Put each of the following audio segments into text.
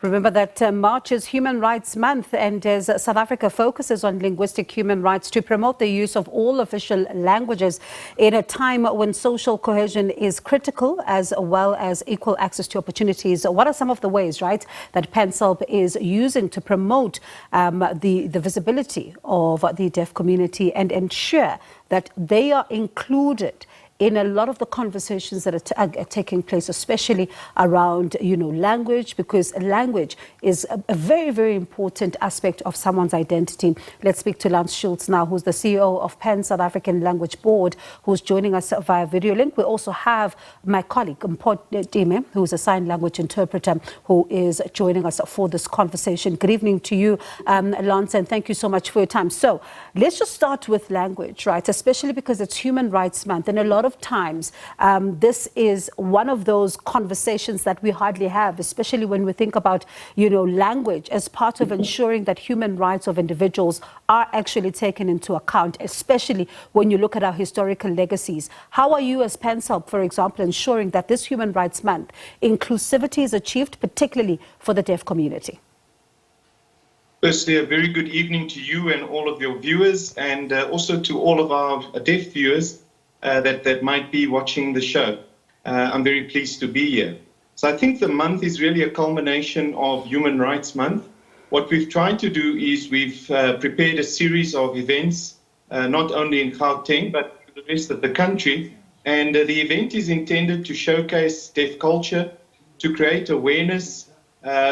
Remember that March is Human Rights Month, and as South Africa focuses on linguistic human rights to promote the use of all official languages in a time when social cohesion is critical, as well as equal access to opportunities. What are some of the ways, right, that PanSALB is using to promote the visibility of the deaf community and ensure that they are included in a lot of the conversations that are taking place, especially around, language, because language is a very, very important aspect of someone's identity. Let's speak to Lance Schultz now, who's the CEO of South African Language Board, who's joining us via video link. We also have my colleague, Mpho Dime, who's a sign language interpreter, who is joining us for this conversation. Good evening to you, Lance, and thank you so much for your time. So let's just start with language, right, especially because it's Human Rights Month, and a lot of times this is one of those conversations that we hardly have, especially when we think about, language as part of ensuring that human rights of individuals are actually taken into account, especially when you look at our historical legacies. How are you as PanSALB, for example, ensuring that this Human Rights Month inclusivity is achieved, particularly for the deaf community? Firstly, a very good evening to you and all of your viewers, and also to all of our deaf viewers that might be watching the show. I'm very pleased to be here. So I think the month is really a culmination of Human Rights Month. What we've tried to do is we've prepared a series of events, not only in Gauteng, but for the rest of the country. And the event is intended to showcase deaf culture, to create awareness.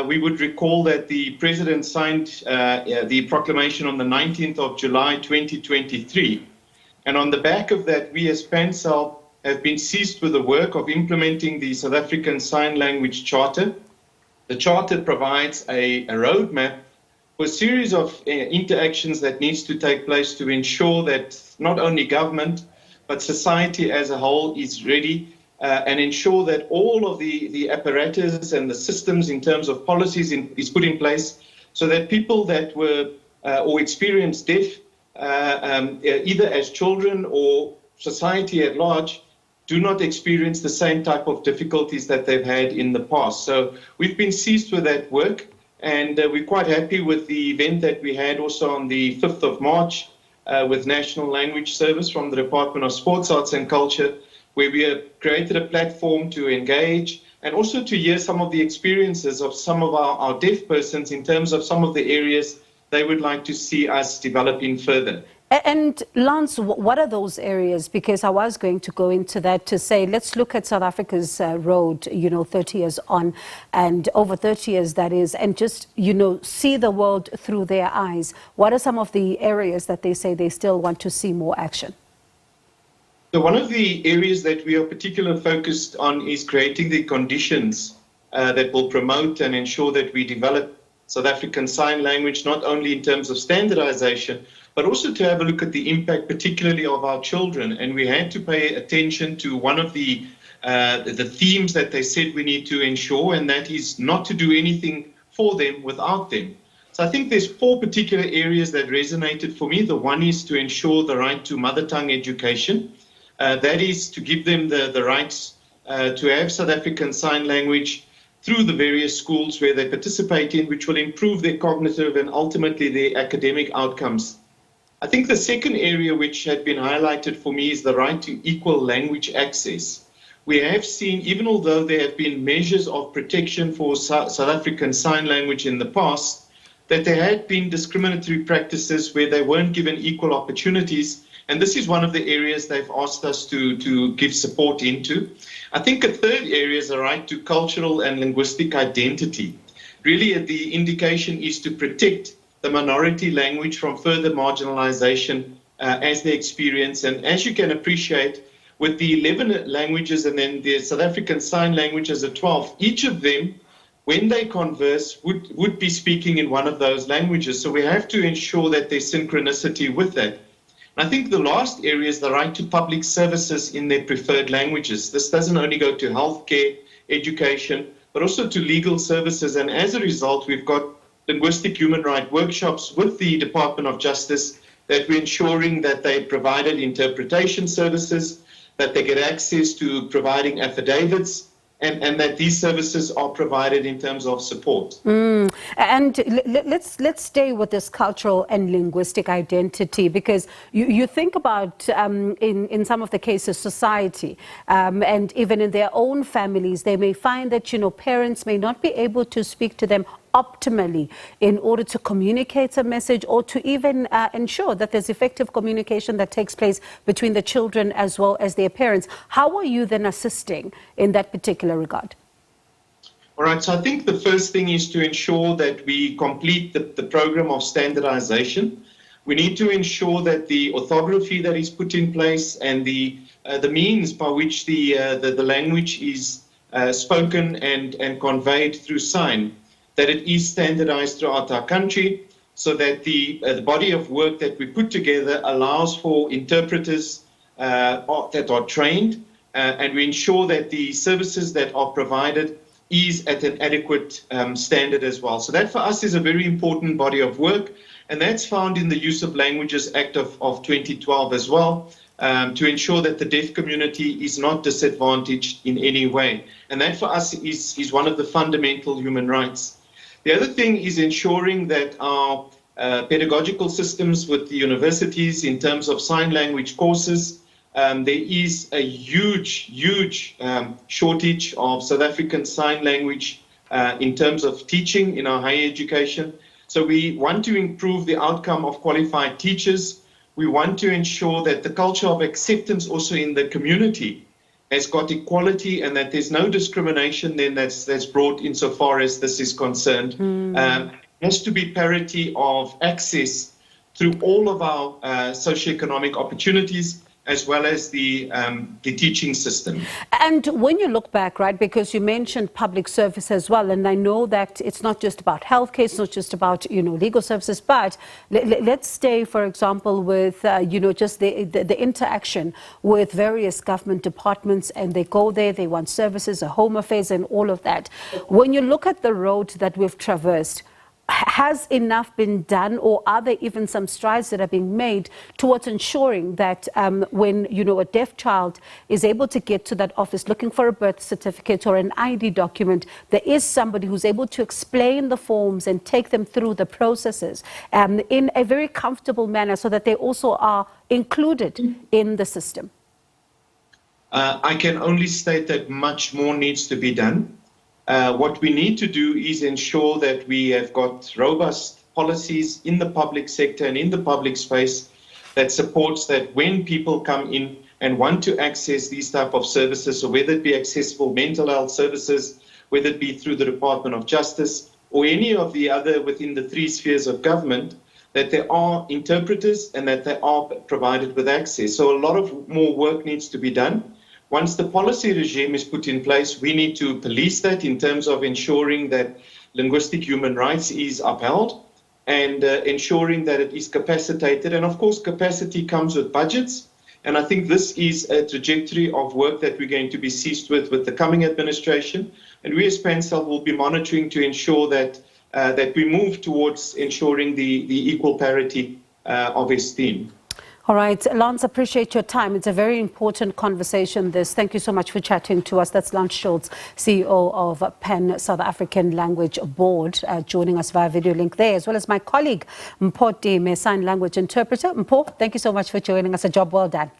We would recall that the President signed the proclamation on the 19th of July 2023. And on the back of that, we as PanSALB have been seized with the work of implementing the South African Sign Language Charter. The Charter provides a roadmap for a series of interactions that needs to take place to ensure that not only government, but society as a whole is ready and ensure that all of the apparatus and the systems in terms of policies is put in place so that people that were or experienced deaf either as children or society at large do not experience the same type of difficulties that they've had in the past. So we've been seized with that work, and we're quite happy with the event that we had also on the 5th of March with National Language Service from the Department of Sports, Arts and Culture, where we have created a platform to engage and also to hear some of the experiences of some of our deaf persons in terms of some of the areas they would like to see us developing further. And Lance, what are those areas? Because I was going to go into that to say, let's look at South Africa's road, 30 years on, and over 30 years that is, and just, see the world through their eyes. What are some of the areas that they say they still want to see more action? So one of the areas that we are particularly focused on is creating the conditions that will promote and ensure that we develop South African Sign Language, not only in terms of standardization, but also to have a look at the impact, particularly of our children. And we had to pay attention to one of the themes that they said we need to ensure, and that is not to do anything for them without them. So I think there's 4 particular areas that resonated for me. The one is to ensure the right to mother tongue education. That is to give them the rights to have South African Sign Language through the various schools where they participate in, which will improve their cognitive and ultimately their academic outcomes. I think the second area which had been highlighted for me is the right to equal language access. We have seen, even although there have been measures of protection for South African Sign Language in the past, that there had been discriminatory practices where they weren't given equal opportunities. And this is one of the areas they've asked us to give support into. I think a third area is the right to cultural and linguistic identity. Really, the indication is to protect the minority language from further marginalization as they experience. And as you can appreciate, with the 11 languages and then the South African Sign Language as a 12th, each of them, when they converse, would be speaking in one of those languages. So we have to ensure that there's synchronicity with that. I think the last area is the right to public services in their preferred languages. This doesn't only go to healthcare, education, but also to legal services. And as a result, we've got linguistic human rights workshops with the Department of Justice that we're ensuring that they provided interpretation services, that they get access to providing affidavits, and that these services are provided in terms of support. And let's stay with this cultural and linguistic identity, because you think about in some of the cases society and even in their own families, they may find that parents may not be able to speak to them optimally in order to communicate a message or to even ensure that there's effective communication that takes place between the children as well as their parents. How are you then assisting in that particular regard? All right, so I think the first thing is to ensure that we complete the program of standardization. We need to ensure that the orthography that is put in place and the means by which the language is spoken and conveyed through sign, that it is standardized throughout our country, so that the body of work that we put together allows for interpreters that are trained, and we ensure that the services that are provided is at an adequate standard as well. So that for us is a very important body of work, and that's found in the Use of Languages Act of 2012 as well, to ensure that the deaf community is not disadvantaged in any way. And that for us is one of the fundamental human rights. The other thing is ensuring that our pedagogical systems with the universities in terms of sign language courses, there is a huge shortage of South African Sign Language in terms of teaching in our higher education. So we want to improve the outcome of qualified teachers. We want to ensure that the culture of acceptance also in the community has got equality, and that there's no discrimination then that's brought insofar as this is concerned. There has to be parity of access through all of our socioeconomic opportunities, as well as the teaching system. And when you look back, right, because you mentioned public service as well, and I know that it's not just about healthcare, it's not just about, legal services, but let's stay, for example, with, just the interaction with various government departments, and they go there, they want services, home affairs, and all of that. When you look at the road that we've traversed, has enough been done, or are there even some strides that are being made towards ensuring that when a deaf child is able to get to that office looking for a birth certificate or an ID document, there is somebody who's able to explain the forms and take them through the processes in a very comfortable manner, so that they also are included in the system? I can only state that much more needs to be done. What we need to do is ensure that we have got robust policies in the public sector and in the public space that supports that when people come in and want to access these type of services, so whether it be accessible mental health services, whether it be through the Department of Justice or any of the other within the three spheres of government, that there are interpreters and that they are provided with access. So a lot of more work needs to be done. Once the policy regime is put in place, we need to police that in terms of ensuring that linguistic human rights is upheld and ensuring that it is capacitated. And of course, capacity comes with budgets. And I think this is a trajectory of work that we're going to be seized with the coming administration. And we as PanSALB will be monitoring to ensure that we move towards ensuring the equal parity of esteem. All right, Lance, appreciate your time. It's a very important conversation, this. Thank you so much for chatting to us. That's Lance Schultz, CEO of PAN South African Language Board, joining us via video link there, as well as my colleague, Mpho Dime, sign language interpreter. Mpho, thank you so much for joining us. A job well done.